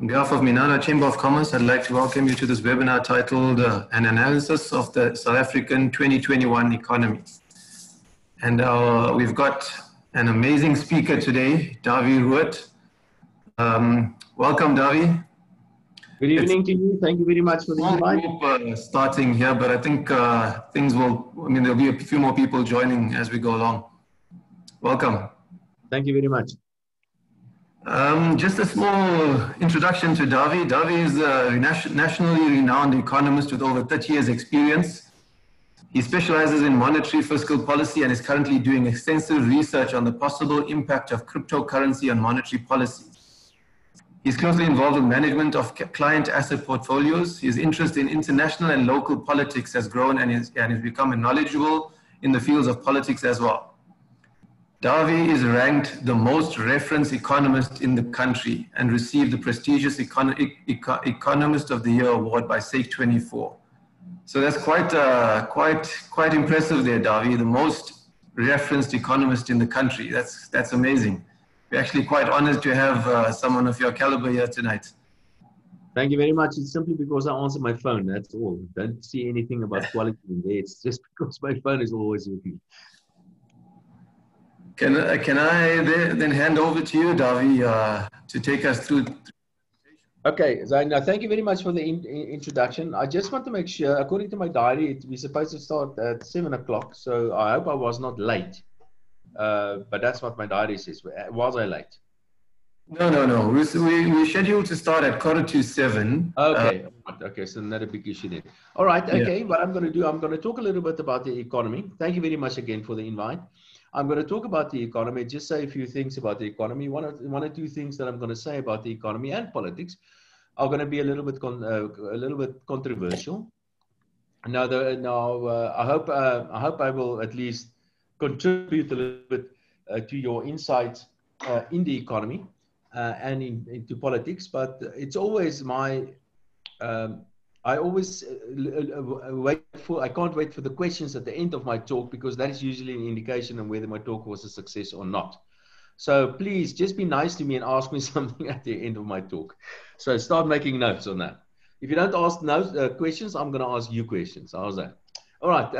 On behalf of Minana Chamber of Commerce, I'd like to welcome you to this webinar titled An Analysis of the South African 2021 Economy. And we've got an amazing speaker today, Dawie Roodt. Welcome, Dawie. Good evening to you. Thank you very much for the invite. Group, starting here, but I think there'll be a few more people joining as we go along. Welcome. Thank you very much. Just a small introduction to Dawie. Dawie is a nationally renowned economist with over 30 years experience. He specializes in monetary fiscal policy and is currently doing extensive research on the possible impact of cryptocurrency on monetary policy. He's closely involved with management of client asset portfolios. His interest in international and local politics has grown and he's become knowledgeable in the fields of politics as well. Dawie is ranked the most referenced economist in the country and received the prestigious Economist of the Year award by SEC24. So that's quite impressive there, Dawie, the most referenced economist in the country. That's amazing. We're actually quite honored to have someone of your caliber here tonight. Thank you very much. It's simply because I answer my phone, that's all. Don't see anything about quality in there. It's just because my phone is always with me. Can I then hand over to you, Dawie, to take us through? Okay, Zaina, thank you very much for the introduction. I just want to make sure, according to my diary, we're supposed to start at 7 o'clock, so I hope I was not late. But that's what my diary says. Was I late? No. We scheduled to start at 7:15. Okay, okay, so not a big issue then. All right, okay, yeah. What I'm going to do, I'm going to talk a little bit about the economy. Thank you very much again for the invite. I'm going to talk about the economy, just say a few things about the economy. One or two things that I'm going to say about the economy and politics are going to be a little bit controversial. Now, I hope I will at least contribute a little bit to your insights in the economy and into politics. But it's always my I always I can't wait for the questions at the end of my talk, because that is usually an indication of whether my talk was a success or not. So please just be nice to me and ask me something at the end of my talk. So start making notes on that. If you don't ask questions, I'm going to ask you questions. How's that? All right.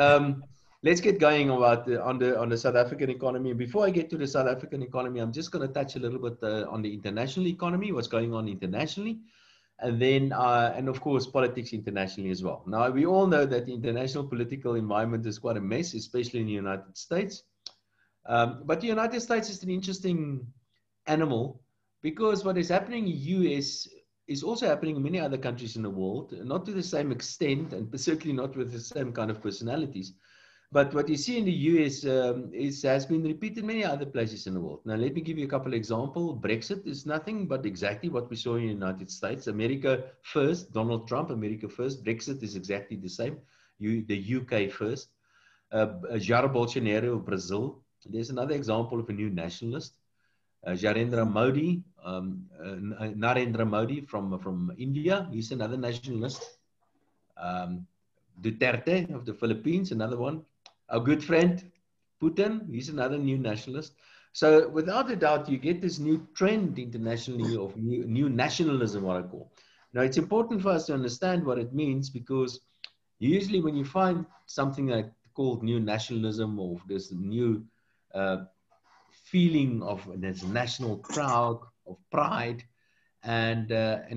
Let's get going about on the South African economy. Before I get to the South African economy, I'm just going to touch a little bit on the international economy, what's going on internationally. And then, and of course, politics internationally as well. Now, we all know that the international political environment is quite a mess, especially in the United States. But the United States is an interesting animal, because what is happening in the US is also happening in many other countries in the world, not to the same extent, and certainly not with the same kind of personalities. But what you see in the US has been repeated in many other places in the world. Now, let me give you a couple of examples. Brexit is nothing but exactly what we saw in the United States. America first, Donald Trump, America first. Brexit is exactly the same. The UK first. Jair Bolsonaro of Brazil. There's another example of a new nationalist. Narendra Modi from India. He's another nationalist. Duterte of the Philippines, another one. Our good friend, Putin, he's another new nationalist. So without a doubt, you get this new trend internationally of new nationalism, what I call. Now, it's important for us to understand what it means, because usually when you find something like called new nationalism, or this new feeling of this national proud, of pride, and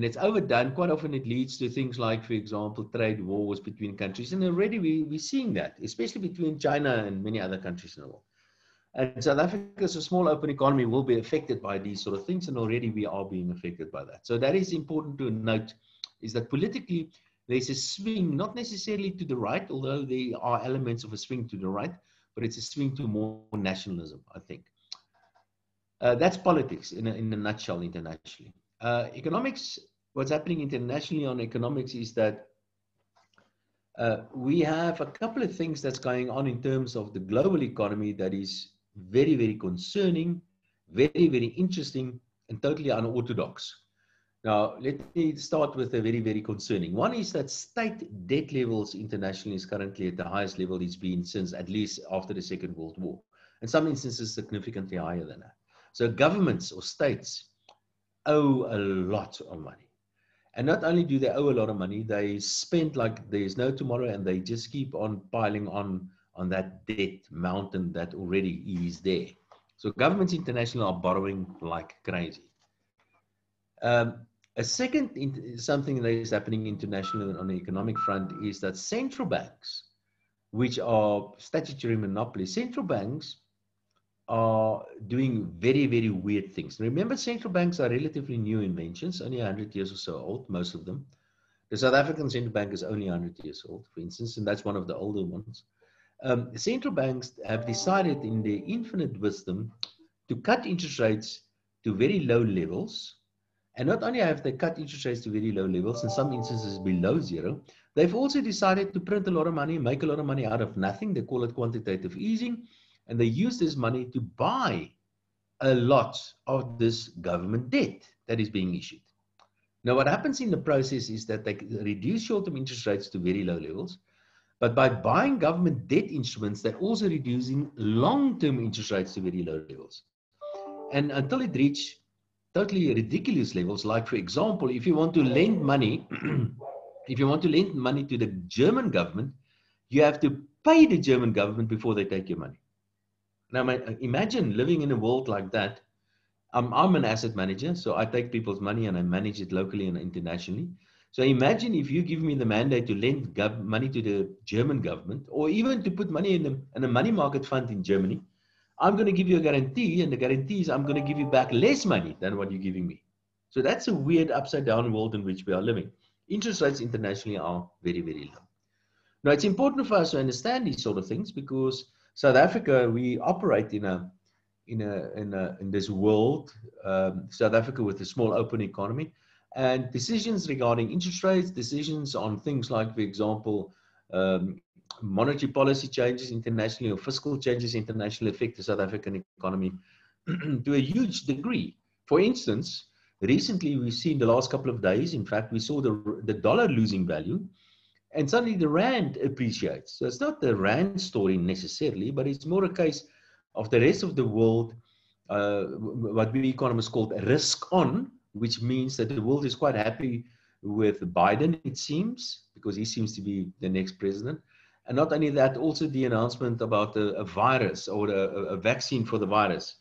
it's overdone, quite often it leads to things like, for example, trade wars between countries. And already we're seeing that, especially between China and many other countries in the world. And South Africa, as a small open economy, will be affected by these sort of things. And already we are being affected by that. So that is important to note, is that politically there's a swing, not necessarily to the right, although there are elements of a swing to the right, but it's a swing to more nationalism, I think. That's politics in a nutshell internationally. Economics, what's happening internationally on economics is that we have a couple of things that's going on in terms of the global economy that is very, very concerning, very, very interesting, and totally unorthodox. Now, let me start with a very, very concerning. One is that state debt levels internationally is currently at the highest level it's been since at least after the Second World War. In some instances, significantly higher than that. So governments or states owe a lot of money. And not only do they owe a lot of money, they spend like there's no tomorrow, and they just keep on piling on that debt mountain that already is there. So governments international are borrowing like crazy. A second something that is happening internationally on the economic front is that central banks, which are statutory monopolies, central banks are doing very, very weird things. Remember, central banks are relatively new inventions, only 100 years or so old, most of them. The South African central bank is only 100 years old, for instance, and that's one of the older ones. Central banks have decided in their infinite wisdom to cut interest rates to very low levels. And not only have they cut interest rates to very low levels, in some instances below zero, they've also decided to print a lot of money, make a lot of money out of nothing. They call it quantitative easing. And they use this money to buy a lot of this government debt that is being issued. Now, what happens in the process is that they reduce short-term interest rates to very low levels. But by buying government debt instruments, they're also reducing long-term interest rates to very low levels. And until it reaches totally ridiculous levels, like, for example, if you want to lend money, if you want to lend money to the German government, you have to pay the German government before they take your money. Now, imagine living in a world like that. I'm an asset manager, so I take people's money and I manage it locally and internationally. So imagine if you give me the mandate to lend money to the German government, or even to put money in a money market fund in Germany. I'm going to give you a guarantee, and the guarantee is I'm going to give you back less money than what you're giving me. So that's a weird upside down world in which we are living. Interest rates internationally are very, very low. Now, it's important for us to understand these sort of things because South Africa, we operate in this world, South Africa with a small open economy, and decisions regarding interest rates, decisions on things like, for example, monetary policy changes internationally or fiscal changes internationally affect the South African economy to a huge degree. For instance, recently we've seen the last couple of days, in fact, we saw the dollar losing value, and suddenly the rand appreciates. So it's not the rand story necessarily, but it's more a case of the rest of the world, what we economists call risk on, which means that the world is quite happy with Biden, it seems, because he seems to be the next president. And not only that, also the announcement about a virus or a vaccine for the virus.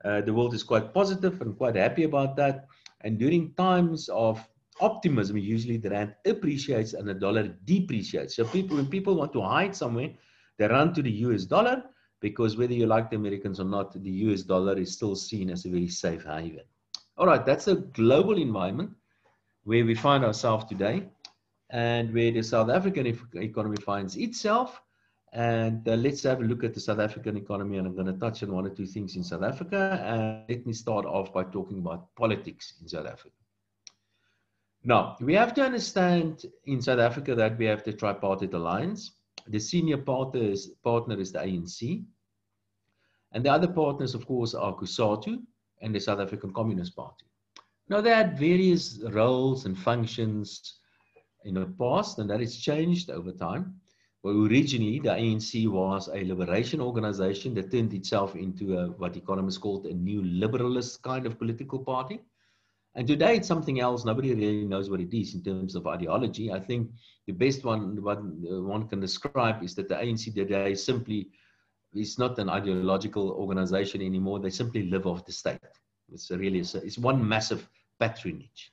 The world is quite positive and quite happy about that. And during times of optimism, usually the rand appreciates and the dollar depreciates. So when people want to hide somewhere, they run to the US dollar, because whether you like the Americans or not, the US dollar is still seen as a very safe haven. All right, that's a global environment where we find ourselves today and where the South African economy finds itself. And let's have a look at the South African economy, and I'm going to touch on one or two things in South Africa. And let me start off by talking about politics in South Africa. Now, we have to understand in South Africa that we have the tripartite alliance. The senior partner is the ANC. And the other partners, of course, are COSATU and the South African Communist Party. Now, they had various roles and functions in the past, and that has changed over time. Well, originally, the ANC was a liberation organization that turned itself into what economists called a new liberalist kind of political party. And today it's something else. Nobody really knows what it is in terms of ideology. I think the best one can describe is that the ANC today simply is not an ideological organization anymore. They simply live off the state. It's one massive patronage.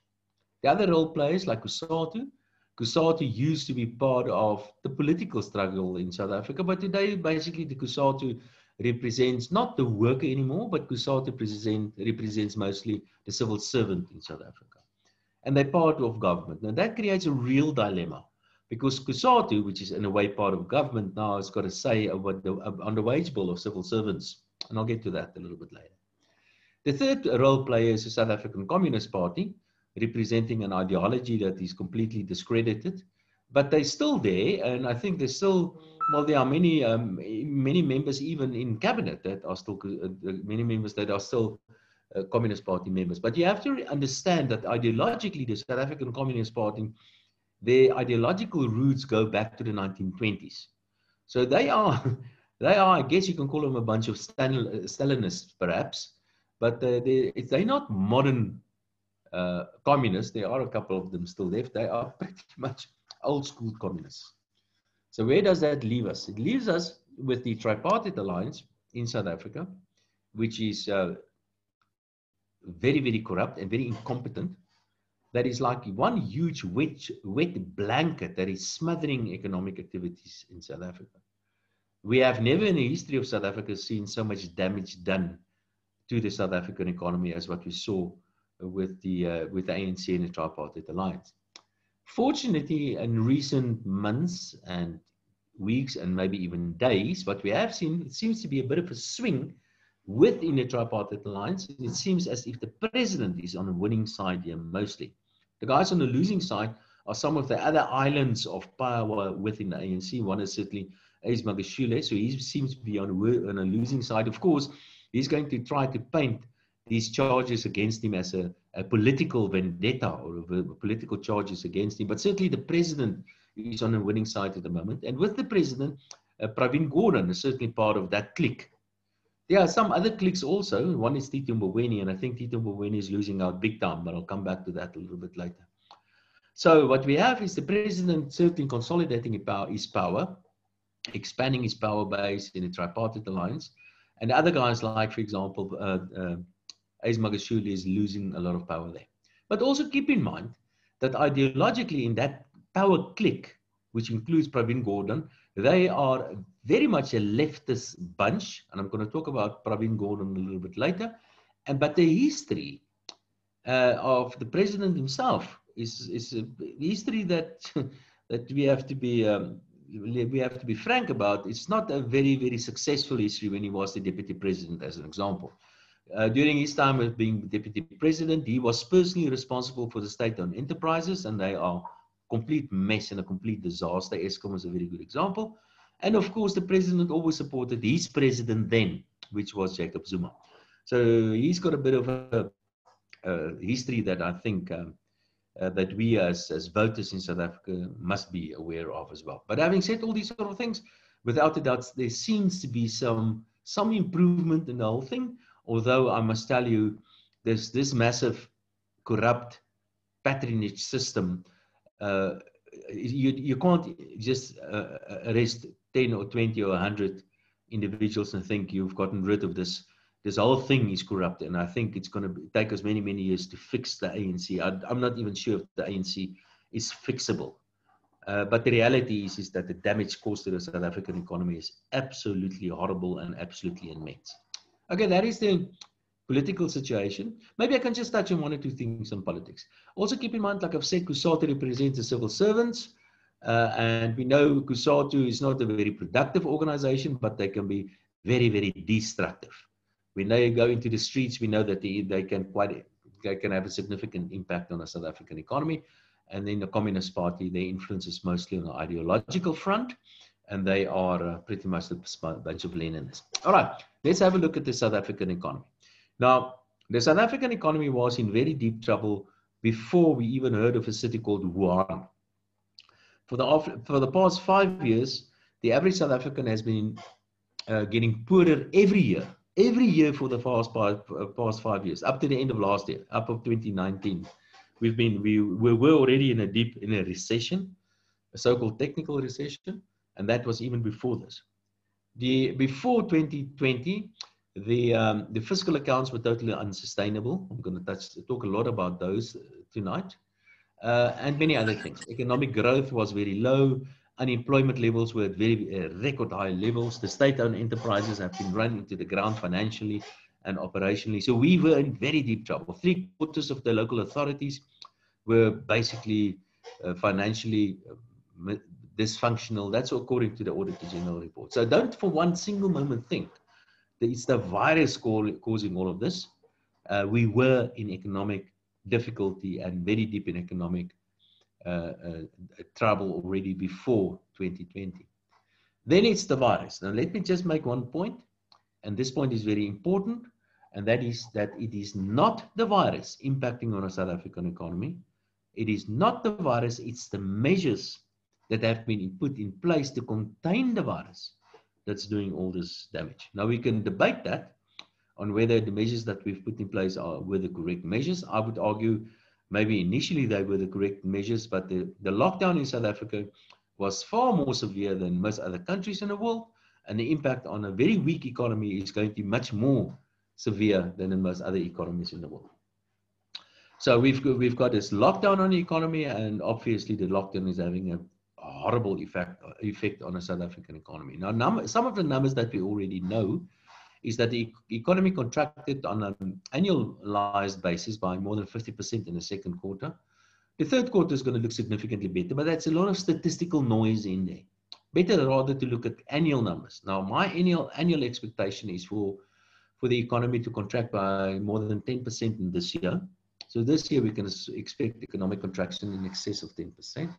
The other role players like COSATU used to be part of the political struggle in South Africa, but today basically the COSATU represents not the worker anymore, but COSATU represents mostly the civil servant in South Africa. And they're part of government. Now that creates a real dilemma, because COSATU, which is in a way part of government now, has got to say on the wage bill of civil servants. And I'll get to that a little bit later. The third role player is the South African Communist Party, representing an ideology that is completely discredited, but they're still there. And I think there's still, well, there are many members even in cabinet that are still, many members that are still Communist Party members. But you have to understand that ideologically, the South African Communist Party, their ideological roots go back to the 1920s. So they are, I guess you can call them a bunch of Stalinists, perhaps, but they're not modern communists, there are a couple of them still left, they are pretty much old school communists. So where does that leave us? It leaves us with the tripartite alliance in South Africa, which is very, very corrupt and very incompetent. That is like one huge wet blanket that is smothering economic activities in South Africa. We have never in the history of South Africa seen so much damage done to the South African economy as what we saw with the ANC and the tripartite alliance. Fortunately, in recent months and weeks and maybe even days, what we have seen, it seems to be a bit of a swing within the tripartite alliance. It seems as if the president is on the winning side here mostly. The guys on the losing side are some of the other islands of power within the ANC. One is certainly Ace Magashule, so he seems to be on a losing side. Of course, he's going to try to paint these charges against him as a political vendetta or political charges against him. But certainly the president is on the winning side at the moment. And with the president, Pravin Gordhan is certainly part of that clique. There are some other cliques also. One is Tito Mboweni, and I think Tito Mboweni is losing out big time, but I'll come back to that a little bit later. So what we have is the president certainly consolidating his power, expanding his power base in the tripartite alliance, and other guys like, for example, Ace Magashule is losing a lot of power there. But also keep in mind that ideologically in that power clique, which includes Pravin Gordhan, they are very much a leftist bunch, and I'm going to talk about Pravin Gordhan a little bit later. But the history of the president himself is a history that that we have to be frank about. It's not a very, very successful history when he was the deputy president, as an example. During his time as being deputy president, he was personally responsible for the state-owned enterprises, and they are a complete mess and a complete disaster. Eskom is a very good example. And of course, the president always supported his president then, which was Jacob Zuma. So he's got a bit of a history that I think that we as voters in South Africa must be aware of as well. But having said all these sort of things, without a doubt, there seems to be some improvement in the whole thing. Although I must tell you, this massive corrupt patronage system, you can't just arrest 10 or 20 or 100 individuals and think you've gotten rid of this. This whole thing is corrupt, and I think it's going to take us many, many years to fix the ANC. I'm not even sure if the ANC is fixable. But the reality is that the damage caused to the South African economy is absolutely horrible and absolutely immense. Okay, that is the political situation. Maybe I can just touch on one or two things on politics. Also keep in mind, like I've said, COSATU represents the civil servants. And we know COSATU is not a very productive organization, but they can be very, very destructive. When they go into the streets, we know that they can have a significant impact on the South African economy. And then the Communist Party, their influence is mostly on the ideological front, and they are pretty much a bunch of Leninists. All right, let's have a look at the South African economy. Now, the South African economy was in very deep trouble before we even heard of a city called Wuhan. For the past 5 years, the average South African has been getting poorer every year for the past 5 years, up to the end of last year, up of 2019. We were already in a recession, a so-called technical recession, and that was even before this. Before 2020, the fiscal accounts were totally unsustainable. I'm going to talk a lot about those tonight, and many other things. Economic growth was very low. Unemployment levels were at very record high levels. The state-owned enterprises have been run into the ground financially and operationally. So we were in very deep trouble. 3/4 of the local authorities were basically financially dysfunctional. That's according to the Auditor General report. So don't for one single moment think that it's the virus causing all of this. We were in economic difficulty and very deep in economic trouble already before 2020. Then it's the virus. Now let me just make one point, and this point is very important, and that is that it is not the virus impacting on the South African economy. It is not the virus, it's the measures that have been put in place to contain the virus that's doing all this damage. Now we can debate that on whether the measures that we've put in place were the correct measures. I would argue Maybe initially they were the correct measures, but the lockdown in South Africa was far more severe than most other countries in the world. And the impact on a very weak economy is going to be much more severe than in most other economies in the world. So we've got this lockdown on the economy, and obviously the lockdown is having a horrible effect on the South African economy. Now, some of the numbers that we already know is that the economy contracted on an annualized basis by more than 50% in the second quarter. The third quarter is going to look significantly better, but that's a lot of statistical noise in there. Better rather to look at annual numbers. Now, my annual expectation is for the economy to contract by more than 10% in this year. So this year we can expect economic contraction in excess of 10%,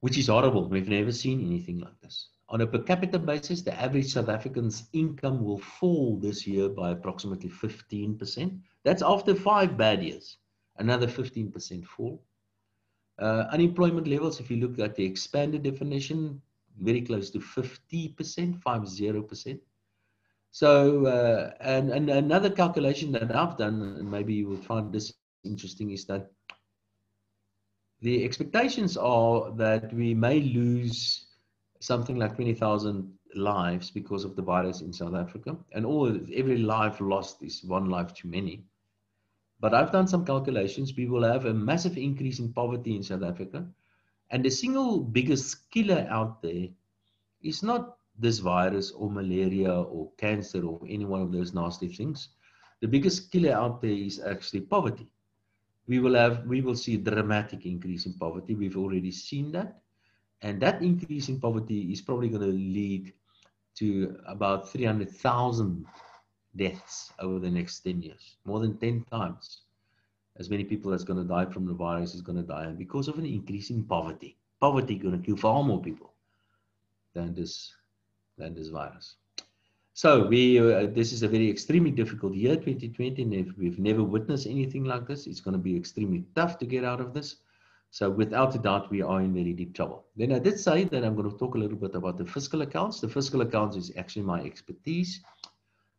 which is horrible. We've never seen anything like this. On a per capita basis, the average South African's income will fall this year by approximately 15%. That's after 5 bad years, another 15% fall. Unemployment levels, if you look at the expanded definition, very close to 50%, 50%. So, and another calculation that I've done, and maybe you would find this interesting, is that the expectations are that we may lose something like 20,000 lives because of the virus in South Africa. And every life lost is one life too many. But I've done some calculations. We will have a massive increase in poverty in South Africa. And the single biggest killer out there is not this virus or malaria or cancer or any one of those nasty things. The biggest killer out there is actually poverty. We will see a dramatic increase in poverty. We've already seen that. And that increase in poverty is probably going to lead to about 300,000 deaths over the next 10 years. More than 10 times as many people that's going to die from the virus is going to die. And because of an increase in poverty, poverty is going to kill far more people than this virus. So this is a very extremely difficult year, 2020, and we've never witnessed anything like this. It's going to be extremely tough to get out of this. So without a doubt, we are in very deep trouble. Then I did say that I'm going to talk a little bit about the fiscal accounts. The fiscal accounts is actually my expertise.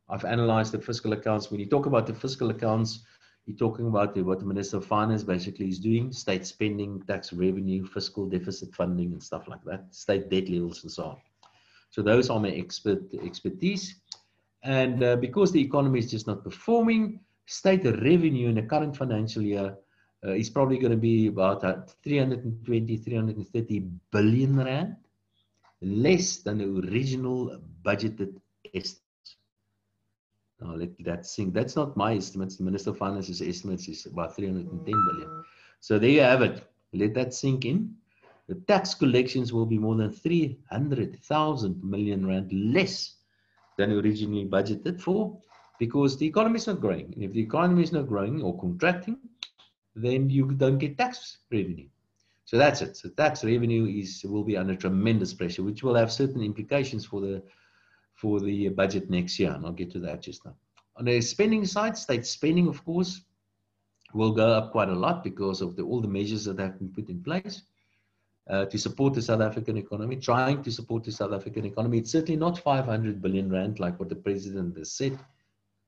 I've analyzed the fiscal accounts. When you talk about the fiscal accounts, you're talking about what the Minister of Finance basically is doing: state spending, tax revenue, fiscal deficit funding, and stuff like that, state debt levels, and so on. So those are my expertise. And because the economy is just not performing, state revenue in the current financial year is probably going to be about 320, 330 billion rand, less than the original budgeted estimates. Now let that sink. That's not my estimates. The Minister of Finance's estimates is about 310 billion. So there you have it. Let that sink in. The tax collections will be more than 300,000 million rand less than originally budgeted for, because the economy is not growing. And if the economy is not growing or contracting, then you don't get tax revenue. So that's it. So tax revenue will be under tremendous pressure, which will have certain implications for the budget next year. And I'll get to that just now. On the spending side, state spending, of course, will go up quite a lot because of all the measures that have been put in place to support the South African economy, trying to support the South African economy. It's certainly not 500 billion rand like what the president has said,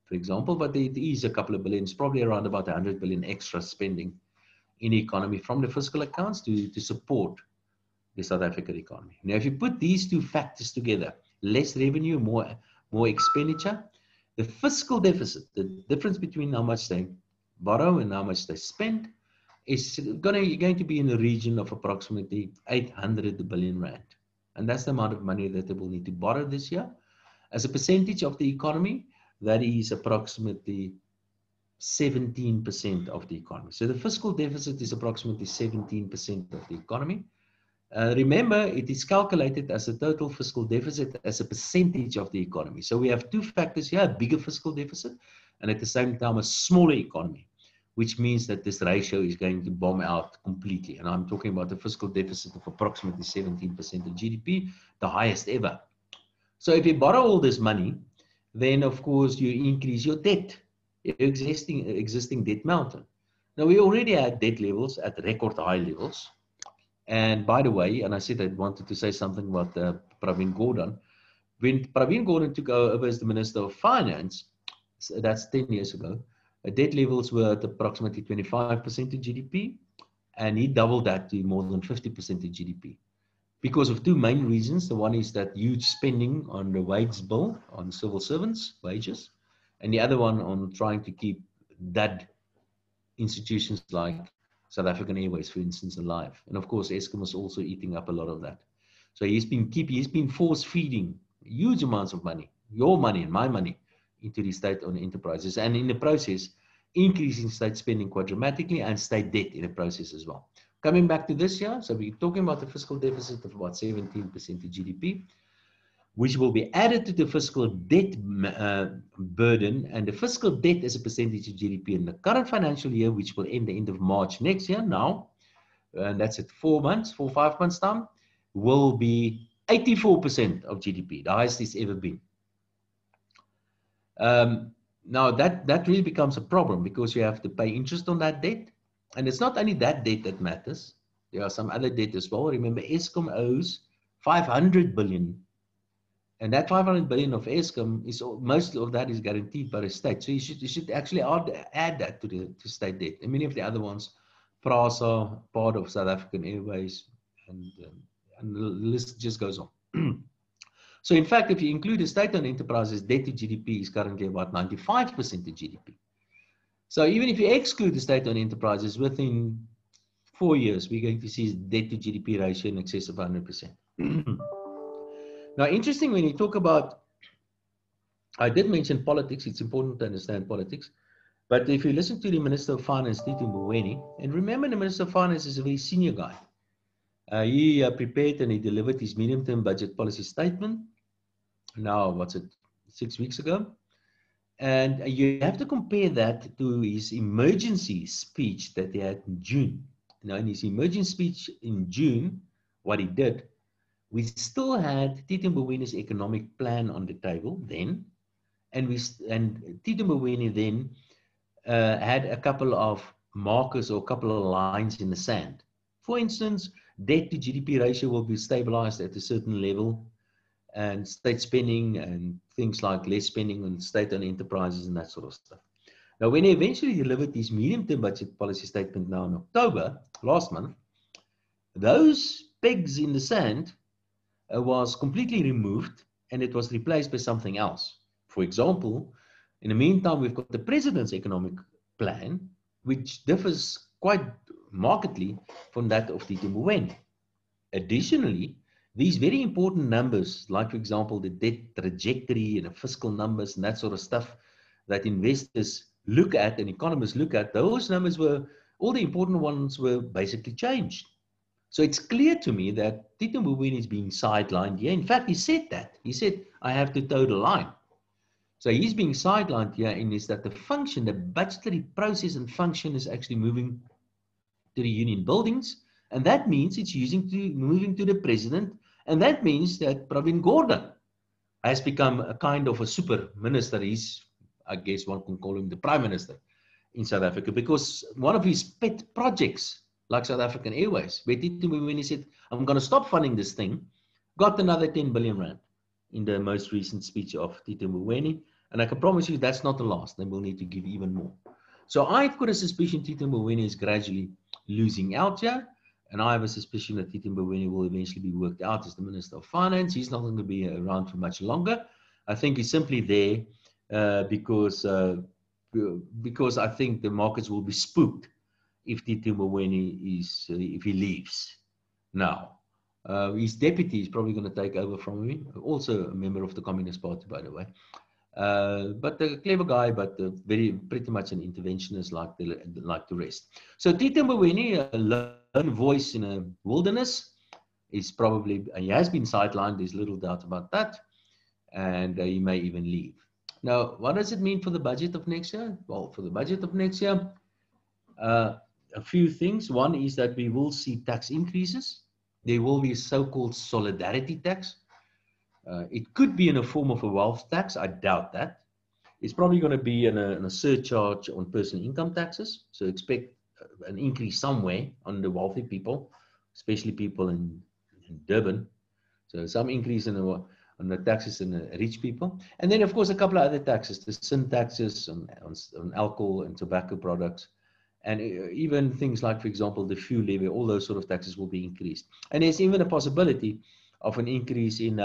for example, but it is a couple of billions, probably around about 100 billion extra spending in the economy from the fiscal accounts to support the South African economy. Now, if you put these two factors together, less revenue, more expenditure, the fiscal deficit, the difference between how much they borrow and how much they spend, is going to be in the region of approximately 800 billion rand. And that's the amount of money that they will need to borrow this year. As a percentage of the economy, that is approximately 17% of the economy. So the fiscal deficit is approximately 17% of the economy. Remember, it is calculated as a total fiscal deficit as a percentage of the economy. So we have two factors here: a bigger fiscal deficit and at the same time a smaller economy, which means that this ratio is going to bomb out completely. And I'm talking about a fiscal deficit of approximately 17% of GDP, the highest ever. So if you borrow all this money, then of course you increase your debt, your existing debt mountain. Now we already had debt levels at record high levels. And by the way, and I said I wanted to say something about Pravin Gordhan. When Pravin Gordhan took over as the Minister of Finance, so that's 10 years ago, Debt levels were at approximately 25% of GDP, and he doubled that to more than 50% of GDP. Because of two main reasons. The one is that huge spending on the wage bill, on civil servants' wages, and the other one on trying to keep dead institutions like South African Airways, for instance, alive. And of course, Eskom was also eating up a lot of that. So he's been force feeding huge amounts of money, your money and my money, into the state-owned enterprises, and in the process, increasing state spending quite dramatically and state debt in the process as well. Coming back to this year, so we're talking about the fiscal deficit of about 17% of GDP, which will be added to the fiscal debt burden, and the fiscal debt as a percentage of GDP in the current financial year, which will end the end of March next year now, and that's at 5 months time, will be 84% of GDP, the highest it's ever been. Now that really becomes a problem because you have to pay interest on that debt. And it's not only that debt that matters. There are some other debt as well. Remember, Eskom owes 500 billion. And that 500 billion of Eskom, most of that is guaranteed by the state. So you should actually add that to state debt. And many of the other ones, PRASA, part of South African Airways, and the list just goes on. So in fact, if you include the state-owned enterprises, debt to GDP is currently about 95% of GDP. So even if you exclude the state-owned enterprises, within 4 years, we're going to see debt to GDP ratio in excess of 100%. Now, interesting when you talk about, I did mention politics, it's important to understand politics, but if you listen to the Minister of Finance, Tito Mboweni, and remember the Minister of Finance is a very senior guy. He prepared and he delivered his medium-term budget policy statement. Now, 6 weeks ago? And you have to compare that to his emergency speech that he had in June. Now, in his emergency speech in June, what he did, we still had Tito Mboweni's economic plan on the table then, and Tito Mboweni then had a couple of markers or a couple of lines in the sand. For instance, debt to GDP ratio will be stabilized at a certain level, and state spending and things like less spending on state-owned enterprises and that sort of stuff. Now, when he eventually delivered his medium-term budget policy statement now in October, last month, those pegs in the sand was completely removed and it was replaced by something else. For example, in the meantime, we've got the president's economic plan, which differs quite markedly from that of Tito Mboweni. Additionally, these very important numbers, like, for example, the debt trajectory and the fiscal numbers and that sort of stuff that investors look at and economists look at, those numbers all the important ones were basically changed. So it's clear to me that Tito Mboweni is being sidelined here. In fact, he said that. He said, I have to toe the line. So he's being sidelined here in is that the function, the budgetary process and function is actually moving to the union buildings. And that means it's moving to the president. And that means that Pravin Gordhan has become a kind of a super minister. He's, I guess one can call him the prime minister in South Africa, because one of his pet projects, like South African Airways, where Tito Mboweni said, I'm going to stop funding this thing, got another 10 billion rand in the most recent speech of Tito Mboweni. And I can promise you that's not the last. They will need to give even more. So I've got a suspicion Tito Mboweni is gradually losing out here. And I have a suspicion that Tito Mboweni will eventually be worked out as the Minister of Finance. He's not going to be around for much longer. I think he's simply there because I think the markets will be spooked if Tito Mboweni if he leaves now. His deputy is probably going to take over from him, also a member of the Communist Party, by the way. But a clever guy, but pretty much an interventionist like the rest. So Tito Mboweni, a lone voice in a wilderness, he has been sidelined. There's little doubt about that, and he may even leave. Now, what does it mean for the budget of next year? Well, for the budget of next year, a few things. One is that we will see tax increases. There will be a so-called solidarity tax. It could be in a form of a wealth tax. I doubt that. It's probably going to be in a surcharge on personal income taxes. So expect an increase somewhere on the wealthy people, especially people in Durban. So some increase on the taxes on the rich people. And then, of course, a couple of other taxes, the sin taxes on alcohol and tobacco products. And even things like, for example, the fuel levy, all those sort of taxes will be increased. And there's even a possibility of an increase in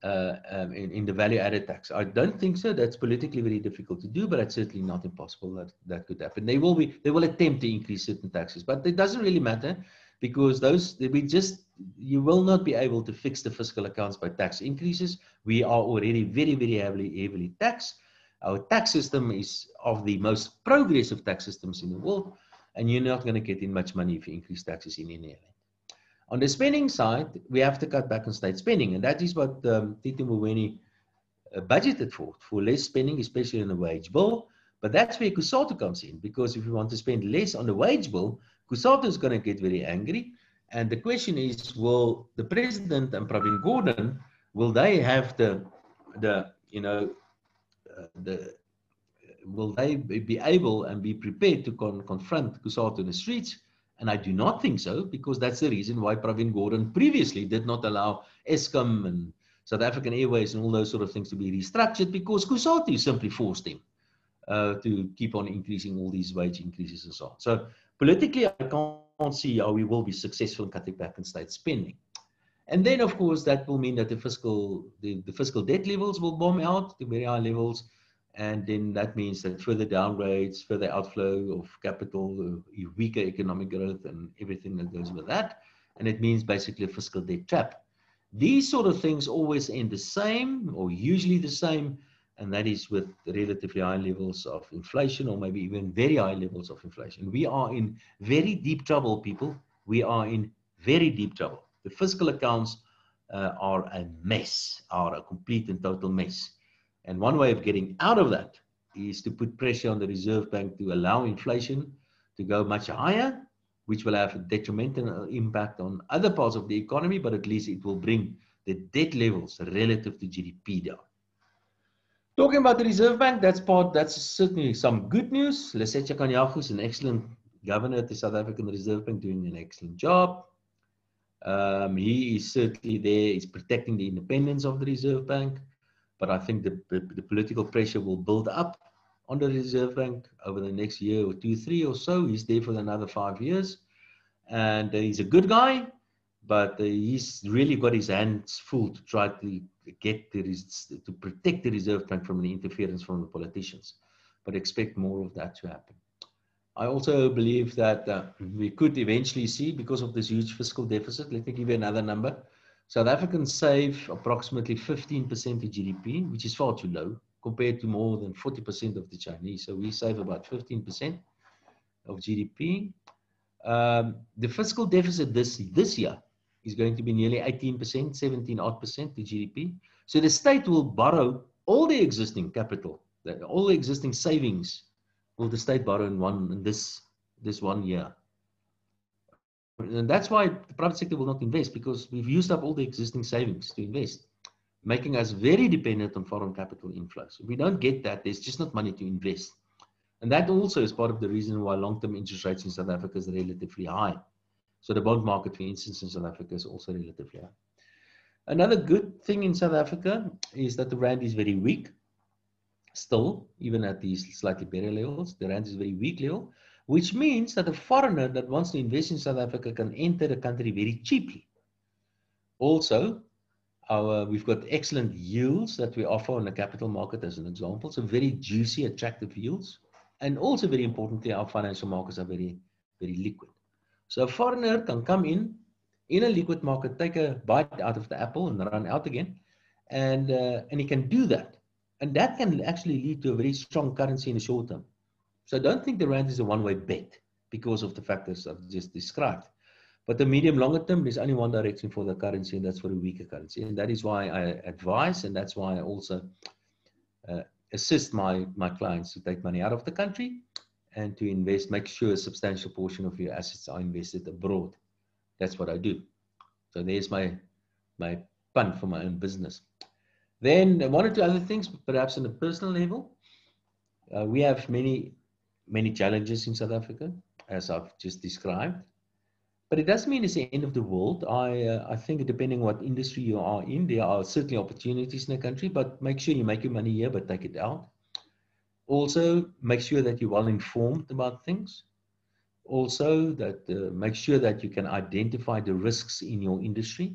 the value-added tax. I don't think so. That's politically very difficult to do, but it's certainly not impossible that could happen. They will attempt to increase certain taxes, but it doesn't really matter because you will not be able to fix the fiscal accounts by tax increases. We are already very, very heavily taxed. Our tax system is of the most progressive tax systems in the world, and you're not going to get in much money if you increase taxes in any event. On the spending side, we have to cut back on state spending, and that is what Tito Mboweni budgeted for less spending, especially on the wage bill. But that's where Cusatu comes in, because if we want to spend less on the wage bill, Cusatu is going to get very angry. And the question is, will the president and Pravin Gordhan, will they have will they be able and be prepared to confront Cusatu in the streets? And I do not think so, because that's the reason why Pravin Gordhan previously did not allow Eskom and South African Airways and all those sort of things to be restructured, because Cusatu simply forced him to keep on increasing all these wage increases and so on. So politically, I can't see how we will be successful in cutting back on state spending. And then, of course, that will mean that the fiscal debt levels will bomb out to very high levels. And then that means that further downgrades, further outflow of capital, weaker economic growth, and everything that goes with that. And it means basically a fiscal debt trap. These sort of things always end the same, or usually the same, and that is with relatively high levels of inflation, or maybe even very high levels of inflation. We are in very deep trouble, people. We are in very deep trouble. The fiscal accounts are a mess, are a complete and total mess. And one way of getting out of that is to put pressure on the Reserve Bank to allow inflation to go much higher, which will have a detrimental impact on other parts of the economy, but at least it will bring the debt levels relative to GDP down. Talking about the Reserve Bank, that's certainly some good news. Lesetja Kganyago is an excellent governor at the South African Reserve Bank, doing an excellent job. He is certainly there, he's protecting the independence of the Reserve Bank. But I think the political pressure will build up on the Reserve Bank over the next year or 2, 3 or so. He's there for another 5 years. And he's a good guy, but he's really got his hands full to try to to protect the Reserve Bank from the interference from the politicians. But expect more of that to happen. I also believe that we could eventually see, because of this huge fiscal deficit, let me give you another number. South Africans save approximately 15% of GDP, which is far too low compared to more than 40% of the Chinese. So we save about 15% of GDP. The fiscal deficit this year is going to be nearly 18%, 17 odd percent to GDP. So the state will borrow all the existing capital, all the existing savings will the state borrow in this 1 year. And that's why the private sector will not invest, because we've used up all the existing savings to invest, making us very dependent on foreign capital inflows. If we don't get that, there's just not money to invest. And that also is part of the reason why long-term interest rates in South Africa is relatively high. So the bond market, for instance, in South Africa is also relatively high. Another good thing in South Africa is that the rand is very weak. Still, even at these slightly better levels, the rand is very weak level, which means that a foreigner that wants to invest in South Africa can enter the country very cheaply. Also, we've got excellent yields that we offer on the capital market as an example. So very juicy, attractive yields. And also very importantly, our financial markets are very, very liquid. So a foreigner can come in a liquid market, take a bite out of the apple and run out again. And he can do that. And that can actually lead to a very strong currency in the short term. So I don't think the rand is a one-way bet because of the factors I've just described. But the medium longer term, there's only one direction for the currency, and that's for a weaker currency. And that is why I advise, and that's why I also assist my clients to take money out of the country and to invest, make sure a substantial portion of your assets are invested abroad. That's what I do. So there's my pun for my own business. Then one or two other things, perhaps on a personal level. We have many challenges in South Africa, as I've just described. But it doesn't mean it's the end of the world. I think depending what industry you are in, there are certainly opportunities in the country, but make sure you make your money here, but take it out. Also, make sure that you're well informed about things. Also, that make sure that you can identify the risks in your industry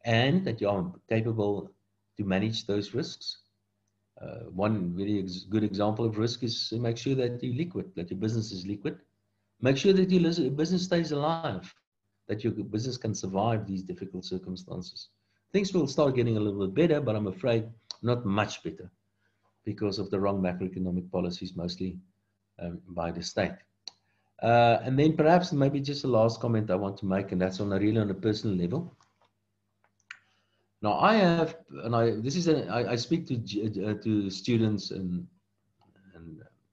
and that you are capable to manage those risks. One very good example of risk is to make sure that you're liquid, that your business is liquid. Make sure that your business stays alive, that your business can survive these difficult circumstances. Things will start getting a little bit better, but I'm afraid not much better because of the wrong macroeconomic policies, mostly by the state. And then perhaps maybe just a last comment I want to make, and that's really on a personal level. Now I speak to students and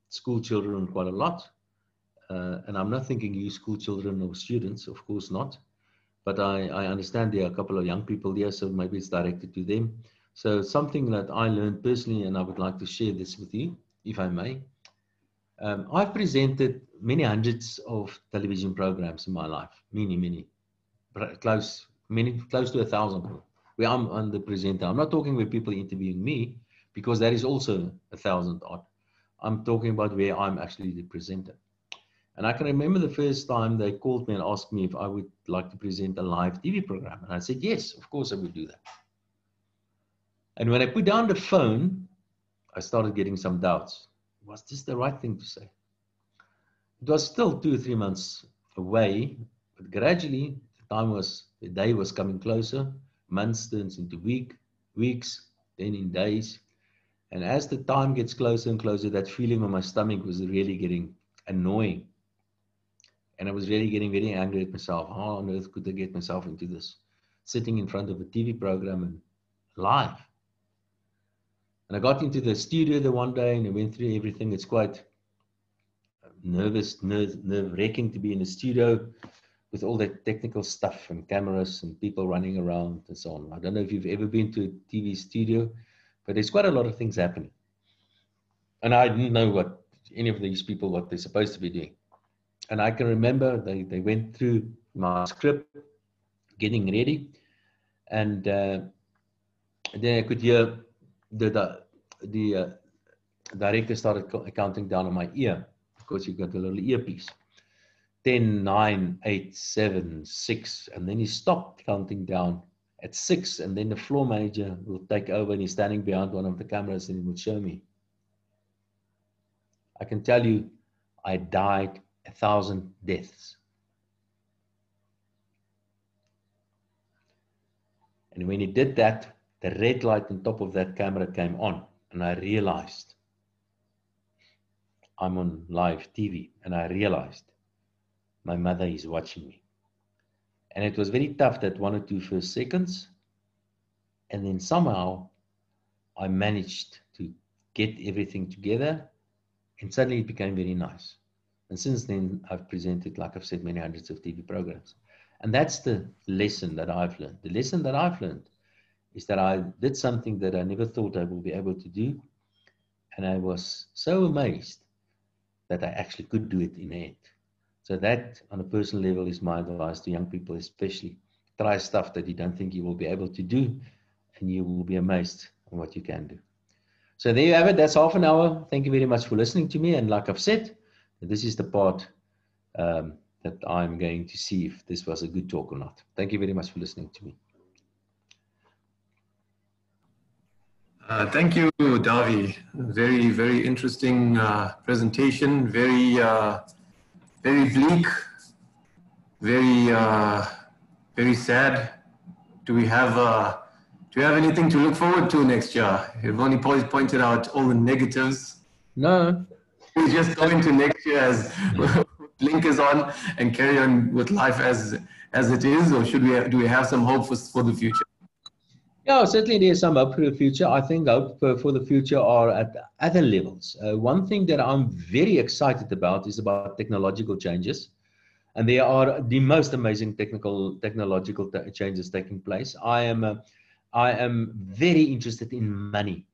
school children quite a lot. And I'm not thinking you school children or students, of course not. But I understand there are a couple of young people there, so maybe it's directed to them. So something that I learned personally, and I would like to share this with you, if I may. I've presented many hundreds of television programs in my life, many, close to 1,000. Where I'm the presenter. I'm not talking with people interviewing me, because that is also 1,000 odd. I'm talking about where I'm actually the presenter. And I can remember the first time they called me and asked me if I would like to present a live TV program. And I said, yes, of course I would do that. And when I put down the phone, I started getting some doubts. Was this the right thing to say? It was still 2 or 3 months away, but gradually the day was coming closer. Months turns into weeks, then in days. And as the time gets closer and closer, that feeling on my stomach was really getting annoying. And I was really getting very angry at myself. How on earth could I get myself into this? Sitting in front of a TV program and live. And I got into the studio the one day and I went through everything. It's quite nerve-wracking to be in the studio with all that technical stuff and cameras and people running around and so on. I don't know if you've ever been to a TV studio, but there's quite a lot of things happening. And I didn't know what any of these people, what they're supposed to be doing. And I can remember they went through my script, getting ready. And then I could hear the director started counting down on my ear, because you got a little earpiece. 10, 9, 8, 7, 6. And then he stopped counting down at 6. And then the floor manager will take over and he's standing behind one of the cameras and he would show me. I can tell you, I died 1,000 deaths. And when he did that, the red light on top of that camera came on. And I realized I'm on live TV. And I realized my mother is watching me. And it was very tough, that 1 or 2 first seconds. And then somehow I managed to get everything together. And suddenly it became very nice. And since then, I've presented, like I've said, many hundreds of TV programs. And that's the lesson that I've learned. The lesson that I've learned is that I did something that I never thought I would be able to do. And I was so amazed that I actually could do it in the end. So that, on a personal level, is my advice to young people, especially. Try stuff that you don't think you will be able to do, and you will be amazed on what you can do. So there you have it. That's half an hour. Thank you very much for listening to me. And like I've said, this is the part that I'm going to see if this was a good talk or not. Thank you very much for listening to me. Thank you, Dawie. Very, very interesting presentation. Very bleak. Very sad. Do we have anything to look forward to next year? You've only pointed out all the negatives. No. We just go into next year as blinkers on and carry on with life as it is, or do we have some hope for the future? Yeah, certainly there's some hope for the future. I think hope for the future are at other levels. One thing that I'm very excited about is about technological changes. And there are the most amazing technological changes taking place. I am very interested in money.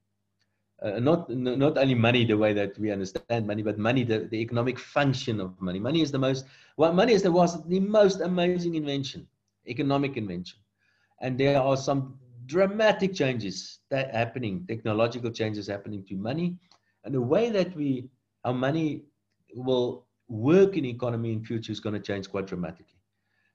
not only money the way that we understand money, but money, the economic function of money. Money is the most amazing invention, economic invention. And there are some dramatic changes that happening, technological changes happening to money, and the way that our money will work in economy in future is going to change quite dramatically.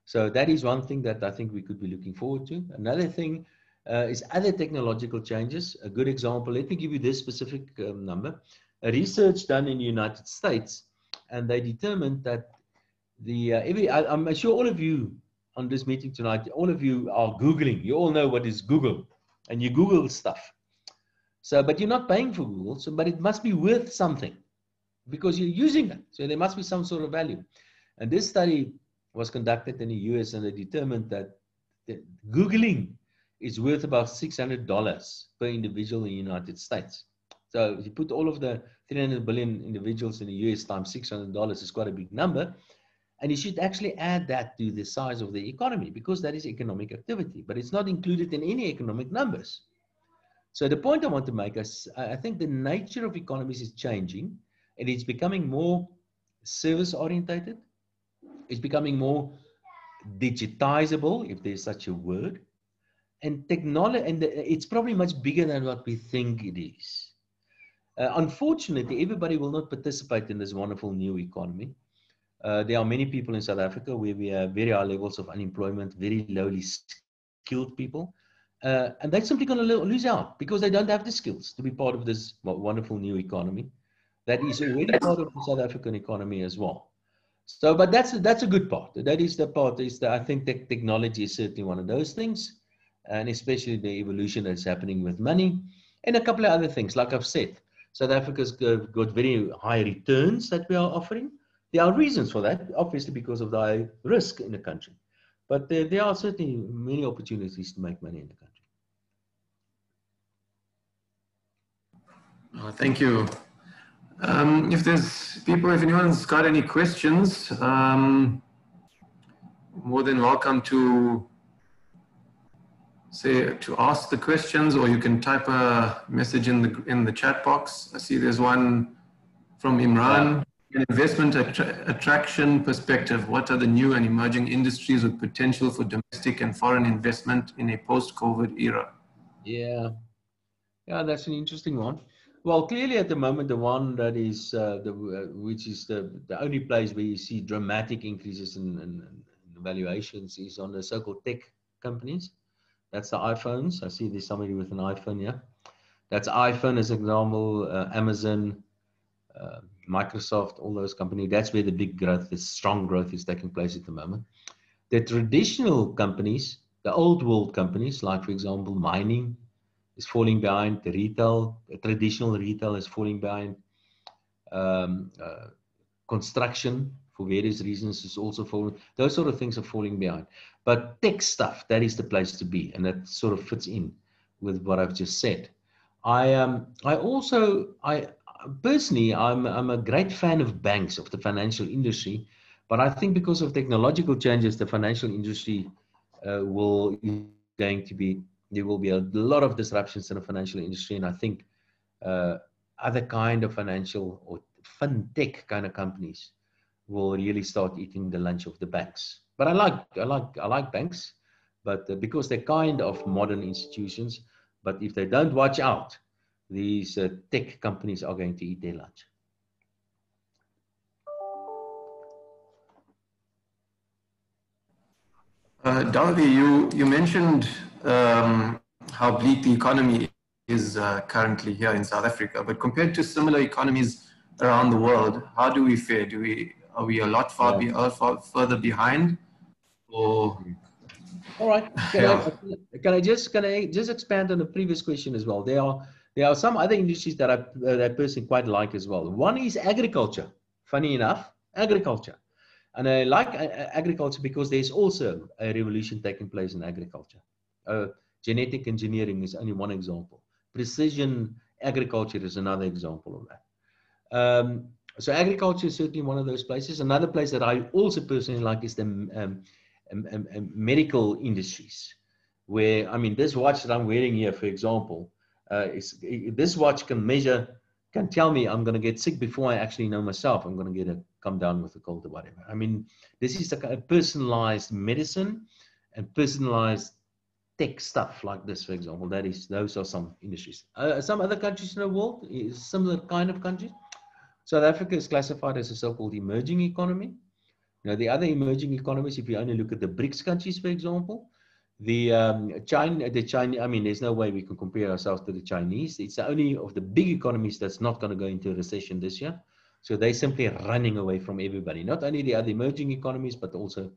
So that is one thing that I think we could be looking forward to. Another thing is other technological changes. A good example, let me give you this specific number. A research done in the United States, and they determined that I'm sure all of you on this meeting tonight, all of you are Googling. You all know what is Google, and you Google stuff. So, but you're not paying for Google, but it must be worth something because you're using it. So there must be some sort of value. And this study was conducted in the US, and they determined that Googling is worth about $600 per individual in the United States. So if you put all of the 300 billion individuals in the US times $600, is quite a big number. And you should actually add that to the size of the economy because that is economic activity, but it's not included in any economic numbers. So the point I want to make is I think the nature of economies is changing, and it's becoming more service orientated. It's becoming more digitizable, if there's such a word. And technology, and it's probably much bigger than what we think it is. Unfortunately, everybody will not participate in this wonderful new economy. There are many people in South Africa where we have very high levels of unemployment, very lowly skilled people. And they're simply going to lose out because they don't have the skills to be part of this wonderful new economy that is already part of the South African economy as well. So, but that's a good part. That is the part I think technology is certainly one of those things, and especially the evolution that's happening with money and a couple of other things. Like I've said, South Africa's got very high returns that we are offering. There are reasons for that, obviously because of the high risk in the country. But there are certainly many opportunities to make money in the country. Thank you. If anyone's got any questions, more than welcome to ask the questions, or you can type a message in the chat box. I see there's one from Imran. An investment attraction perspective, what are the new and emerging industries with potential for domestic and foreign investment in a post-COVID era? Yeah, that's an interesting one. Well, clearly at the moment, the one that is which is the only place where you see dramatic increases in valuations is on the so-called tech companies. That's the iPhones. I see there's somebody with an iPhone here. That's iPhone as an example, Amazon, Microsoft, all those companies. That's where the big growth, the strong growth is taking place at the moment. The traditional companies, the old world companies, like for example, mining is falling behind. The traditional retail is falling behind. Construction, for various reasons, is also falling. Those sort of things are falling behind. But tech stuff, that is the place to be, and that sort of fits in with what I've just said. Personally, I'm a great fan of banks, of the financial industry, but I think because of technological changes, the financial industry there will be a lot of disruptions in the financial industry, and I think other kind of financial or fintech kind of companies will really start eating the lunch of the banks. But I like banks, but because they're kind of modern institutions, but if they don't watch out, these tech companies are going to eat their lunch. Dawie, you mentioned how bleak the economy is currently here in South Africa, but compared to similar economies around the world, how do we fare? Are we a lot further behind? Or all right. Can I just expand on the previous question as well? There are some other industries that I personally quite like as well. One is agriculture. Funny enough, agriculture. And I like agriculture because there's also a revolution taking place in agriculture. Genetic engineering is only one example. Precision agriculture is another example of that. So agriculture is certainly one of those places. Another place that I also personally like is the medical industries, where, I mean, this watch that I'm wearing here, for example, This watch can measure, can tell me I'm going to get sick before I actually know myself. I'm going to come down with a cold or whatever. I mean, this is a kind of personalized medicine and personalized tech stuff like this, for example. Those are some industries. Some other countries in the world, similar kind of countries. South Africa is classified as a so-called emerging economy. Now, the other emerging economies, if you only look at the BRICS countries, for example, I mean, there's no way we can compare ourselves to the Chinese. It's the only of the big economies that's not going to go into a recession this year. So they're simply running away from everybody, not only the other emerging economies, but also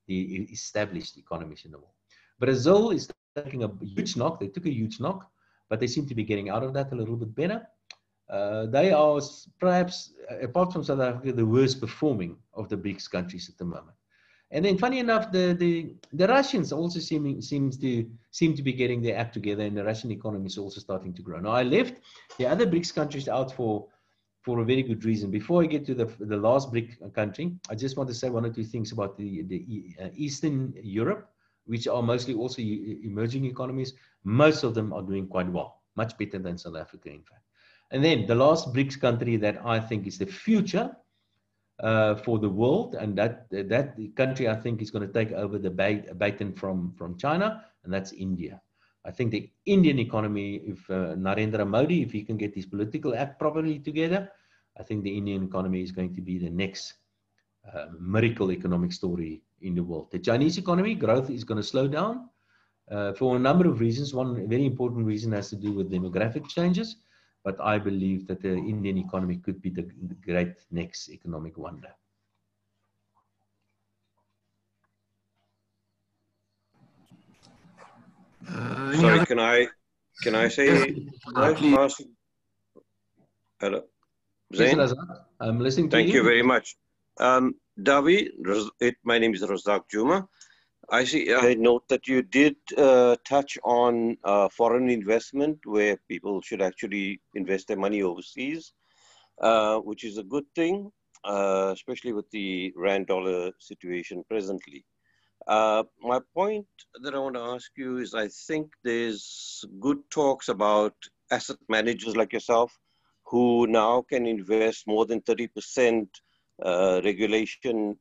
the established economies in the world. Brazil is taking a huge knock. They took a huge knock, but they seem to be getting out of that a little bit better. They are perhaps, apart from South Africa, the worst performing of the BRICS countries at the moment. And then, funny enough, the Russians also seem to be getting their act together, and the Russian economy is also starting to grow. Now, I left the other BRICS countries out for a very good reason. Before I get to the last BRIC country, I just want to say one or two things about the Eastern Europe, which are mostly also emerging economies. Most of them are doing quite well, much better than South Africa, in fact. And then the last BRICS country that I think is the future for the world, and that country I think is going to take over the baton from China, and that's India. I think the Indian economy, if Narendra Modi, if he can get his political act properly together, I think the Indian economy is going to be the next miracle economic story in the world. The Chinese economy growth is going to slow down for a number of reasons. One very important reason has to do with demographic changes. But I believe that the Indian economy could be the great next economic wonder. Sorry, can I say? Yes, Hello, Zain? I'm listening to you. Thank you very much. Dawie, my name is Razak Juma. I note that you did touch on foreign investment, where people should actually invest their money overseas, which is a good thing, especially with the rand-dollar situation presently. My point that I want to ask you is, I think there's good talks about asset managers like yourself, who now can invest more than 30% regulation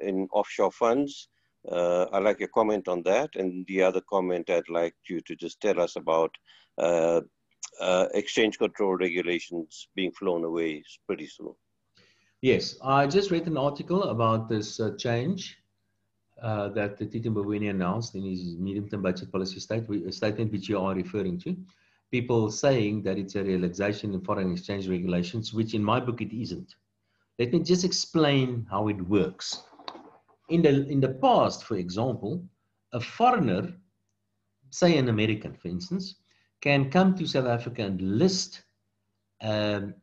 in offshore funds. I'd like your comment on that. And the other comment I'd like you to just tell us about exchange control regulations being flown away pretty soon. Yes, I just read an article about this change that Tito Mboweni announced in his medium-term budget policy statement, which you are referring to. People saying that it's a relaxation in foreign exchange regulations, which in my book it isn't. Let me just explain how it works. In the past, for example, a foreigner, say an American, for instance, can come to South Africa and list an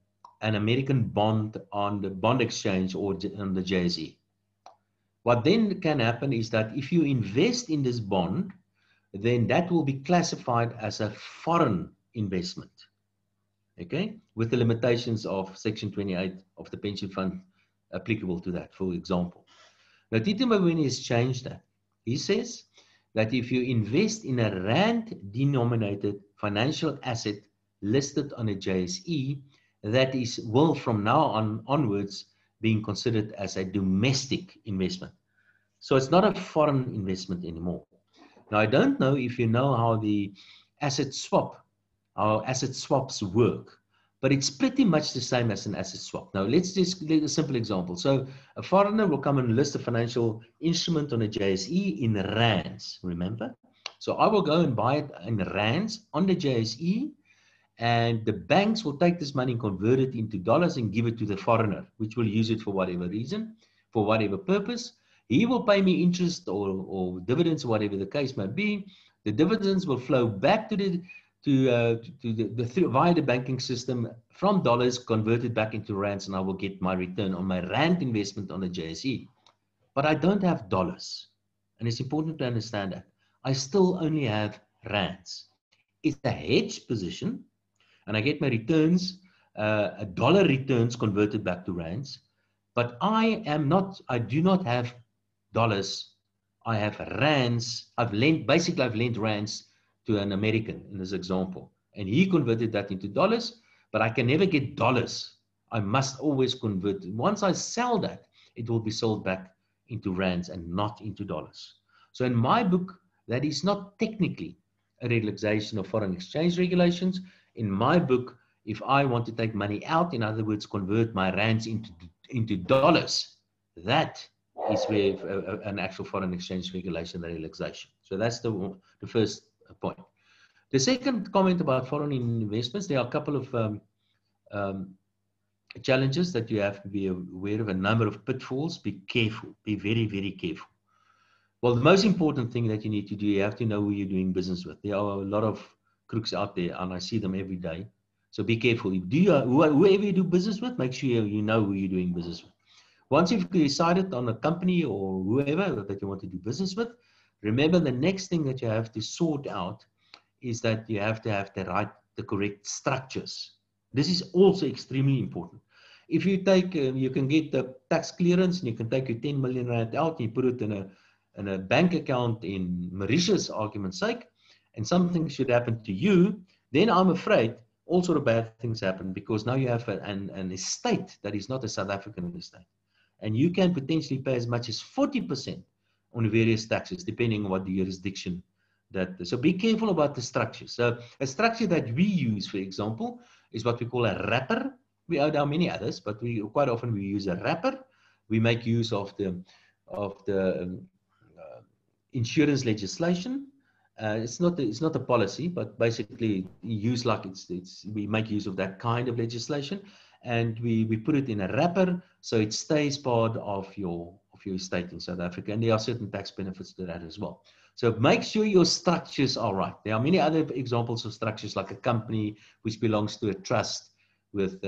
American bond on the bond exchange or on the JSE. What then can happen is that if you invest in this bond, then that will be classified as a foreign investment, okay, with the limitations of Section 28 of the pension fund applicable to that, for example. Now, Tito Mboweni has changed that. He says that if you invest in a rand-denominated financial asset listed on a JSE, that will from now onwards being considered as a domestic investment. So it's not a foreign investment anymore. Now, I don't know if you know how asset swaps work, but it's pretty much the same as an asset swap. Now, let's just give a simple example. So a foreigner will come and list a financial instrument on a JSE in rands, remember? So I will go and buy it in rands on the JSE, and the banks will take this money and convert it into dollars and give it to the foreigner, which will use it for whatever reason, for whatever purpose. He will pay me interest or dividends, whatever the case may be. The dividends will flow back to via the banking system from dollars converted back into rands, and I will get my return on my rand investment on the JSE. But I don't have dollars, and it's important to understand that. I still only have rands. It's a hedge position, and I get my returns, dollar returns converted back to rands, but I do not have dollars. I have rands. I've lent rands to an American in this example. And he converted that into dollars, but I can never get dollars. I must always convert. Once I sell that, it will be sold back into rands and not into dollars. So in my book, that is not technically a relaxation of foreign exchange regulations. In my book, if I want to take money out, in other words, convert my rands into dollars, that is where an actual foreign exchange regulation, the relaxation. So that's the first point. The second comment about foreign investments, there are a couple of challenges that you have to be aware of, a number of pitfalls. Be careful, be very, very careful. Well, the most important thing that you need to do, you have to know who you're doing business with. There are a lot of crooks out there, and I see them every day. So be careful. Whoever you do business with, make sure you know who you're doing business with. Once you've decided on a company or whoever that you want to do business with, remember the next thing that you have to sort out is that you have to have the correct structures. This is also extremely important. If you take, you can get the tax clearance and you can take your 10 million rand out and you put it in a bank account in Mauritius, argument's sake, and something should happen to you, then I'm afraid all sort of bad things happen, because now you have an estate that is not a South African estate. And you can potentially pay as much as 40% on various taxes, depending on what the jurisdiction that. So be careful about the structure. So a structure that we use, for example, is what we call a wrapper. There are many others, but quite often we use a wrapper. We make use of the insurance legislation. It's not a policy, but basically we make use of that kind of legislation, and we put it in a wrapper so it stays part of your estate in South Africa, and there are certain tax benefits to that as well. So make sure your structures are right. There are many other examples of structures, like a company which belongs to a trust with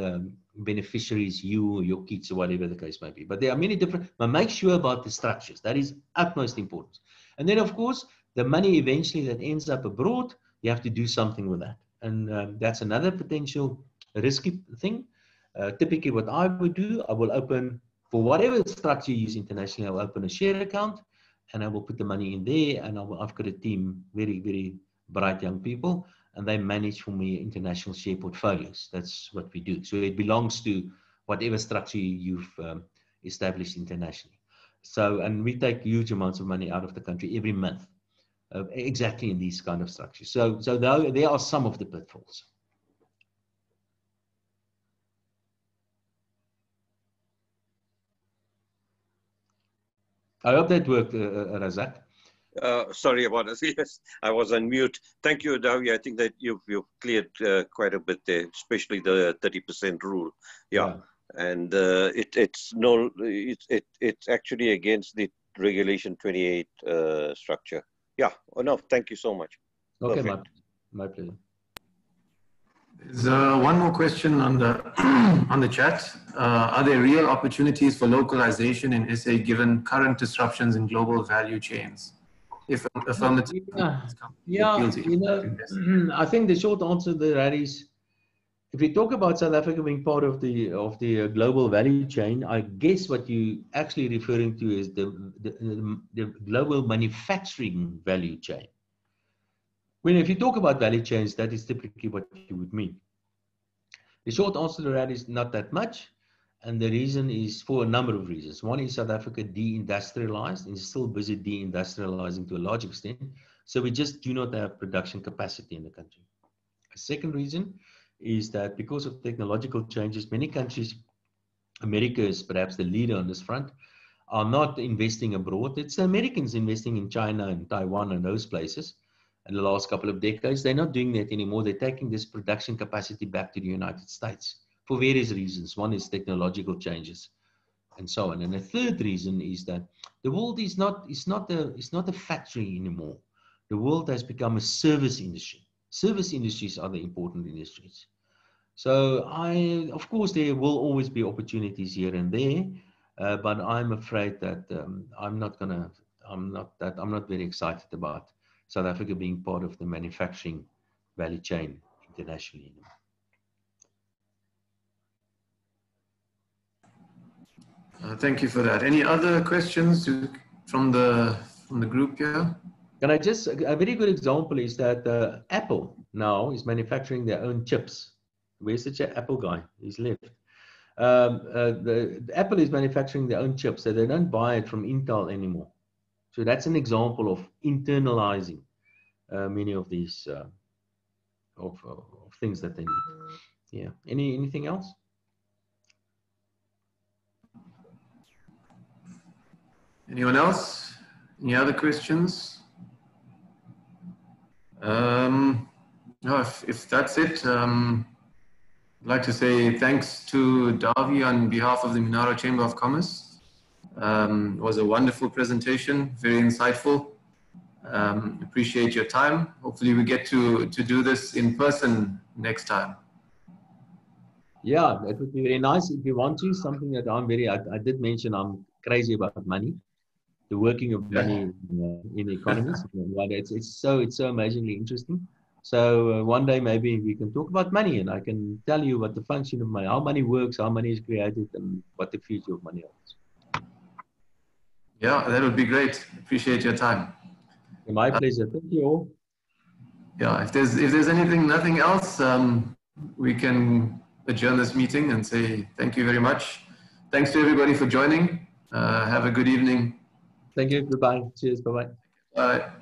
beneficiaries, you or your kids or whatever the case may be. But there are many different, but make sure about the structures. That is utmost importance. And then, of course, the money eventually that ends up abroad, you have to do something with that. And that's another potential risky thing. Typically what I would do, I will open, for whatever structure you use internationally, I'll open a share account and I will put the money in there, and I've got a team, very, very bright young people, and they manage for me international share portfolios. That's what we do. So it belongs to whatever structure you've established internationally. So, and we take huge amounts of money out of the country every month, exactly in these kind of structures. So there are some of the pitfalls. I hope that worked, Razak. Sorry about this. Yes, I was on mute. Thank you, Dawie. I think that you've cleared quite a bit there, especially the 30% rule. Yeah. And it's actually against the Regulation 28 structure. Yeah. Oh, no, thank you so much. Okay, my pleasure. There's one more question on the chat. Are there real opportunities for localization in SA given current disruptions in global value chains? If affirmative, I think the short answer to that is, if we talk about South Africa being part of the global value chain, I guess what you actually referring to is the global manufacturing value chain. When if you talk about value chains, that is typically what you would mean. The short answer to that is not that much, and the reason is for a number of reasons. One is South Africa deindustrialized and is still busy deindustrializing to a large extent, so we just do not have production capacity in the country. A second reason is that because of technological changes, many countries, America is perhaps the leader on this front, are not investing abroad. It's the Americans investing in China and Taiwan and those places. In the last couple of decades, they're not doing that anymore. They're taking this production capacity back to the United States for various reasons. One is technological changes and so on. And the third reason is that the world is not a factory anymore. The world has become a service industry. Service industries are the important industries. So of course, there will always be opportunities here and there, but I'm afraid that I'm not very excited about South Africa being part of the manufacturing value chain internationally. Thank you for that. Any other questions from the group here? And a very good example is that Apple now is manufacturing their own chips. Where's the Apple guy? He's left. The Apple is manufacturing their own chips, so they don't buy it from Intel anymore. So that's an example of internalizing many of these of things that they need. Yeah. Anything else? Anyone else? Any other questions? No, if that's it, I'd like to say thanks to Dawie on behalf of the Minara Chamber of Commerce. It was a wonderful presentation, very insightful. Appreciate your time. Hopefully we get to do this in person next time. Yeah, that would be very nice. If you want to, something that I did mention, I'm crazy about money, the working of money in economies. It's so amazingly interesting. So one day maybe we can talk about money, and I can tell you what the function of money, how money works, how money is created, and what the future of money is. Yeah, that would be great. Appreciate your time. My pleasure. Thank you all. Yeah, if there's nothing else, we can adjourn this meeting and say thank you very much. Thanks to everybody for joining. Have a good evening. Thank you. Goodbye. Cheers. Bye-bye. Bye.